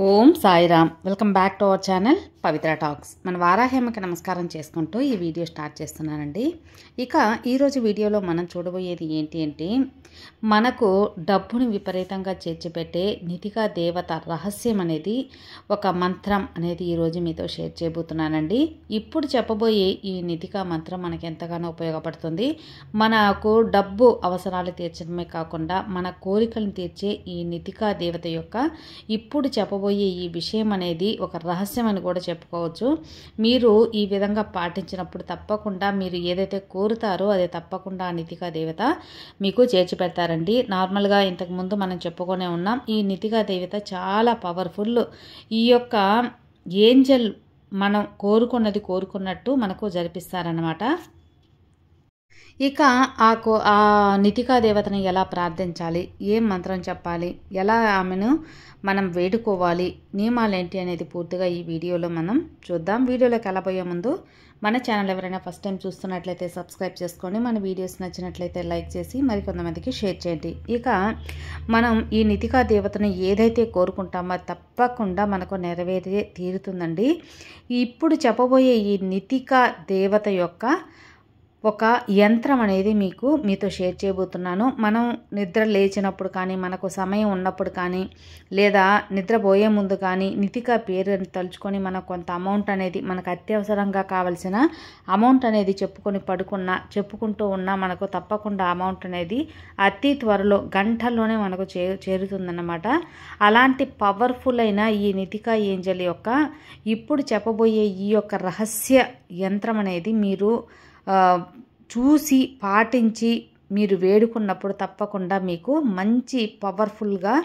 Om Sairam. Welcome back to our channel Pavitra talks. మన వారాహేమకి నమస్కారం చేసుకుంటూ ఈ వీడియో స్టార్ట్ చేస్తున్నానండి. ఇక ఈరోజు వీడియోలో మనం చూడబోయేది ఏంటి అంటే, మనకు డబ్బుని విపరీతంగా చేర్చిపెట్టే నిధిగా దేవత రహస్యం అనేది, ఒక మంత్రం అనేది ఈరోజు మీతో షేర్ చేయబోతున్నానండి. ఇప్పుడు చెప్పబోయే ఈ నిధిగా మంత్రం మనకు ఎంతగానో ఉపయోగపడుతుంది. మనకు డబ్బు అవసరాలు తీర్చడమే కాకుండా మన కోరికలను తీర్చే ఈ నిధిగా దేవత యొక్క ఇప్పుడు చెప్పబోయే ఈ విషయం అనేది ఒక రహస్యం అని కూడా చెప్పుకోవచ్చు. మీరు ఈ విధంగా పాటించినప్పుడు తప్పకుండా మీరు ఏదైతే కోరుతారో అది తప్పకుండా ఆ నిధిగా దేవత మీకు చేర్చి పెడతారండి. నార్మల్గా ఇంతకుముందు మనం చెప్పుకునే ఉన్నాం, ఈ నిధిగా దేవత చాలా పవర్ఫుల్. ఈ యొక్క ఏంజల్ మనం కోరుకున్నది కోరుకున్నట్టు మనకు జరిపిస్తారన్నమాట. ఇక ఆ నిధికా దేవతని ఎలా ప్రార్థించాలి, ఏం మంత్రం చెప్పాలి, ఎలా ఆమెను మనం వేడుకోవాలి, నియమాలు ఏంటి అనేది పూర్తిగా ఈ వీడియోలో మనం చూద్దాం. వీడియోలోకి వెళ్ళబోయే ముందు మన ఛానల్ ఎవరైనా ఫస్ట్ టైం చూస్తున్నట్లయితే సబ్స్క్రైబ్ చేసుకొని, మన వీడియోస్ నచ్చినట్లయితే లైక్ చేసి మరికొంతమందికి షేర్ చేయండి. ఇక మనం ఈ నిధికా దేవతను ఏదైతే కోరుకుంటామో తప్పకుండా మనకు నెరవేరే తీరుతుందండి. ఇప్పుడు చెప్పబోయే ఈ నిధికా దేవత యొక్క ఒక యంత్రం అనేది మీతో షేర్ చేయబోతున్నాను. మనం నిద్ర లేచినప్పుడు కానీ, మనకు సమయం ఉన్నప్పుడు కానీ, లేదా నిద్రపోయే ముందు కానీ నిధికా పేరుని తలుచుకొని మనం కొంత అమౌంట్ అనేది, మనకు అత్యవసరంగా కావాల్సిన అమౌంట్ అనేది చెప్పుకుంటూ ఉన్నా మనకు తప్పకుండా అమౌంట్ అనేది అతి త్వరలో గంటల్లోనే మనకు చేరుతుందన్నమాట. అలాంటి పవర్ఫుల్ అయిన ఈ నిధికా ఏంజల్ యొక్క ఇప్పుడు చెప్పబోయే ఈ యొక్క రహస్య యంత్రం అనేది మీరు చూసి పాటించి మీరు వేడుకున్నప్పుడు తప్పకుండా మీకు మంచి పవర్ఫుల్గా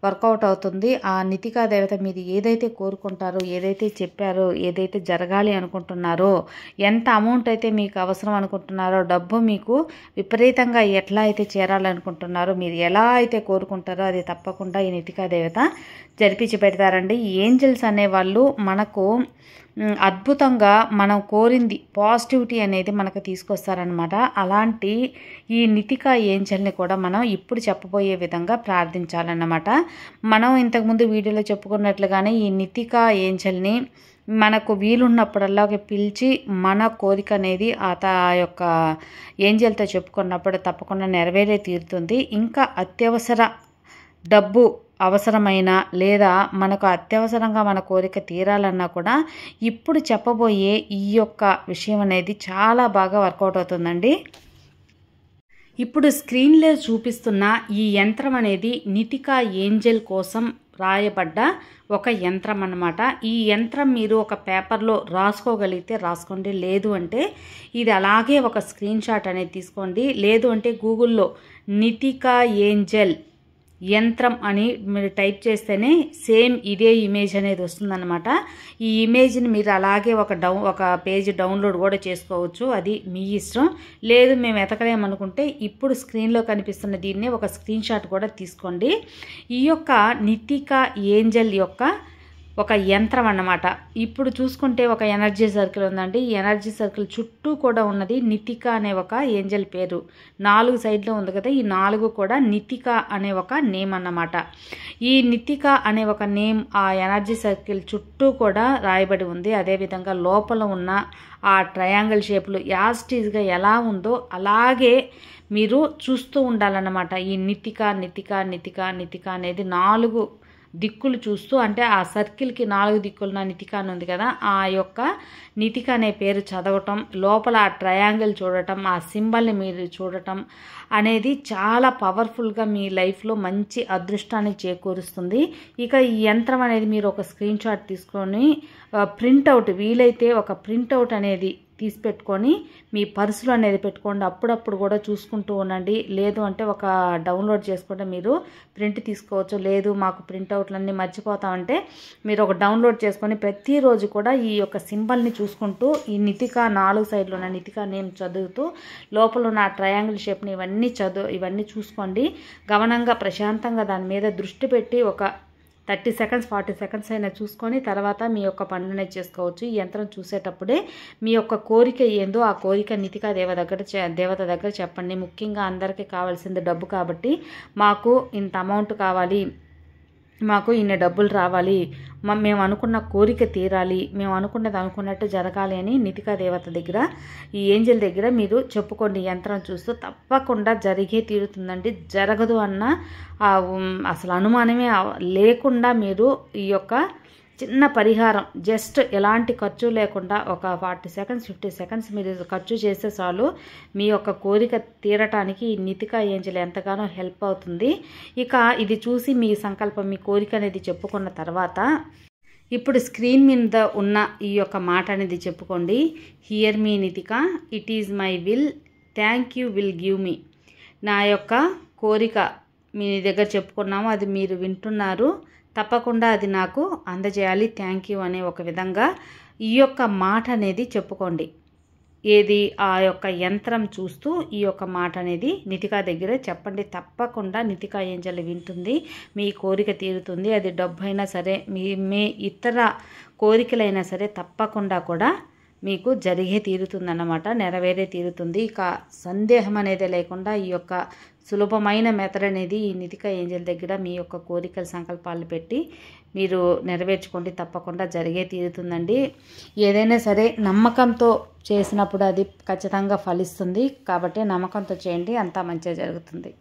వర్కౌట్ అవుతుంది. ఆ నిధికా దేవత మీరు ఏదైతే కోరుకుంటారో, ఏదైతే చెప్పారో, ఏదైతే జరగాలి అనుకుంటున్నారో, ఎంత అమౌంట్ అయితే మీకు అవసరం అనుకుంటున్నారో, డబ్బు మీకు విపరీతంగా ఎట్లా అయితే చేరాలనుకుంటున్నారో, మీరు ఎలా అయితే కోరుకుంటారో అది తప్పకుండా ఈ నిధికా దేవత జరిపించి పెడతారండి. ఏంజల్స్ అనేవాళ్ళు మనకు అద్భుతంగా మనం కోరింది పాజిటివిటీ అనేది మనకు తీసుకొస్తారనమాట. అలాంటి ఈ నిధికా ఏంజల్ని కూడా మనం ఇప్పుడు చెప్పబోయే విధంగా ప్రార్థించాలన్నమాట. మనం ఇంతకుముందు వీడియోలో చెప్పుకున్నట్లుగానే ఈ నిధికా ఏంజల్ని మనకు వీలున్నప్పుడల్లా పిలిచి మన కోరిక అనేది ఆ యొక్క ఏంజల్తో చెప్పుకున్నప్పుడు తప్పకుండా నెరవేరే తీరుతుంది. ఇంకా అత్యవసర డబ్బు అవసరమైన, లేదా మనకు అత్యవసరంగా మన కోరిక తీరాలన్నా కూడా ఇప్పుడు చెప్పబోయే ఈ యొక్క విషయం అనేది చాలా బాగా వర్కౌట్ అవుతుందండి. ఇప్పుడు స్క్రీన్లో చూపిస్తున్న ఈ యంత్రం అనేది నిధికా ఏంజల్ కోసం రాయబడ్డ ఒక యంత్రం అన్నమాట. ఈ యంత్రం మీరు ఒక పేపర్లో రాసుకోగలిగితే రాసుకోండి, లేదు అంటే ఇది అలాగే ఒక స్క్రీన్ షాట్ అనేది తీసుకోండి, లేదు అంటే గూగుల్లో నిధికా ఏంజల్ యంత్రం అని మీరు టైప్ చేస్తేనే సేమ్ ఇదే ఇమేజ్ అనేది వస్తుందన్నమాట. ఈ ఇమేజ్ని మీరు అలాగే ఒక పేజ్ డౌన్లోడ్ కూడా చేసుకోవచ్చు, అది మీ ఇష్టం. లేదు మేము ఎతకలేమనుకుంటే ఇప్పుడు స్క్రీన్లో కనిపిస్తున్న దీన్ని ఒక స్క్రీన్ షాట్ కూడా తీసుకోండి. ఈ యొక్క నిధికా ఏంజల్ యొక్క ఒక యంత్రం అన్నమాట. ఇప్పుడు చూసుకుంటే ఒక ఎనర్జీ సర్కిల్ ఉందండి. ఈ ఎనర్జీ సర్కిల్ చుట్టూ కూడా ఉన్నది నిధికా అనే ఒక ఏంజల్ పేరు. 4 సైడ్లో ఉంది కదా, ఈ 4 కూడా నిధికా అనే ఒక నేమ్ అన్నమాట. ఈ నిధికా అనే ఒక నేమ్ ఆ ఎనర్జీ సర్కిల్ చుట్టూ కూడా రాయబడి ఉంది. అదేవిధంగా లోపల ఉన్న ఆ ట్రయాంగిల్ షేప్లో యాస్టీజ్గా ఎలా ఉందో అలాగే మీరు చూస్తూ ఉండాలన్నమాట. ఈ నిధికా నిధికా నిధికా నిధికా అనేది 4 దిక్కులు చూస్తూ, అంటే ఆ సర్కిల్కి 4 దిక్కులున్న నిధికా అని ఉంది కదా, ఆ యొక్క నిధికా అనే పేరు చదవటం, లోపల ఆ ట్రయాంగిల్ చూడటం, ఆ సింబల్ని మీరు చూడటం అనేది చాలా పవర్ఫుల్గా మీ లైఫ్లో మంచి అదృష్టాన్ని చేకూరుస్తుంది. ఇక ఈ యంత్రం అనేది మీరు ఒక స్క్రీన్ షాట్ తీసుకొని ప్రింట్అవుట్, వీలైతే ఒక ప్రింట్అవుట్ అనేది తీసి పెట్టుకొని మీ పర్సులో అనేది పెట్టుకోండి. అప్పుడప్పుడు కూడా చూసుకుంటూ ఉండండి. లేదు అంటే ఒక డౌన్లోడ్ చేసుకుంటే మీరు ప్రింట్ తీసుకోవచ్చు. లేదు మాకు ప్రింట్అవుట్లన్నీ మర్చిపోతామంటే మీరు ఒక డౌన్లోడ్ చేసుకొని ప్రతిరోజు కూడా ఈ యొక్క సింబల్ని చూసుకుంటూ ఈ నిధికా 4 సైడ్లో ఉన్న నిధికా నేమ్ చదువుతూ లోపల ఉన్న ఆ ట్రయాంగిల్ షేప్ని ఇవన్నీ చూసుకోండి. గమనంగా ప్రశాంతంగా దాని మీద దృష్టి పెట్టి ఒక 30 సెకండ్స్ 40 సెకండ్స్ అయినా చూసుకొని తర్వాత మీ యొక్క పనులనే చేసుకోవచ్చు. ఈ యంత్రం చూసేటప్పుడే మీ యొక్క కోరిక ఏందో ఆ కోరిక నిధికా దేవత దగ్గర చెప్పండి. ముఖ్యంగా అందరికీ కావాల్సింది డబ్బు కాబట్టి మాకు ఇంత అమౌంట్ కావాలి, మాకు ఇన్ని డబ్బులు రావాలి, మేము అనుకున్న కోరిక తీరాలి, మేము అనుకున్నది అనుకున్నట్టు జరగాలి అని నితికా దేవత దగ్గర, ఈ ఏంజల్ దగ్గర మీరు చెప్పుకోండి. యంత్రం చూస్తూ తప్పకుండా జరిగే తీరుతుందండి. జరగదు అన్న అసలు అనుమానమే లేకుండా మీరు ఈ యొక్క చిన్న పరిహారం జస్ట్ ఎలాంటి ఖర్చు లేకుండా ఒక 40 సెకండ్స్ 50 సెకండ్స్ మీరు ఖర్చు చేస్తే చాలు మీ యొక్క కోరిక తీరటానికి ఈ నితికా ఏంజల్ ఎంతగానో హెల్ప్ అవుతుంది. ఇక ఇది చూసి మీ సంకల్పం, మీ కోరిక అనేది చెప్పుకున్న తర్వాత ఇప్పుడు స్క్రీన్ మీద ఉన్న ఈ యొక్క మాట అనేది చెప్పుకోండి. Here me Nitika, it is my will, thank you will give me. నా యొక్క కోరిక మీ దగ్గర చెప్పుకున్నాము, అది మీరు వింటున్నారు, తప్పకుండా అది నాకు అందజేయాలి, థ్యాంక్ యూ అనే ఒక విధంగా ఈ యొక్క మాట అనేది చెప్పుకోండి. ఏది ఆ యొక్క యంత్రం చూస్తూ ఈ యొక్క మాట అనేది నితికా దగ్గర చెప్పండి. తప్పకుండా నితికా ఏంజల్ వింటుంది, మీ కోరిక తీరుతుంది. అది డబ్బు అయినా సరే, మీ ఇతర కోరికలైనా సరే తప్పకుండా కూడా మీకు జరిగే తీరుతుందన్నమాట, నెరవేరే తీరుతుంది. ఇక సందేహం అనేది లేకుండా ఈ యొక్క సులభమైన మెథడ్ అనేది ఈ నితికా ఏంజల్ దగ్గర మీ యొక్క కోరికల సంకల్పాలు పెట్టి మీరు నెరవేర్చుకోండి, తప్పకుండా జరిగే తీరుతుందండి. ఏదైనా సరే నమ్మకంతో చేసినప్పుడు అది ఖచ్చితంగా ఫలిస్తుంది. కాబట్టి నమ్మకంతో చేయండి, అంతా మంచిగా జరుగుతుంది.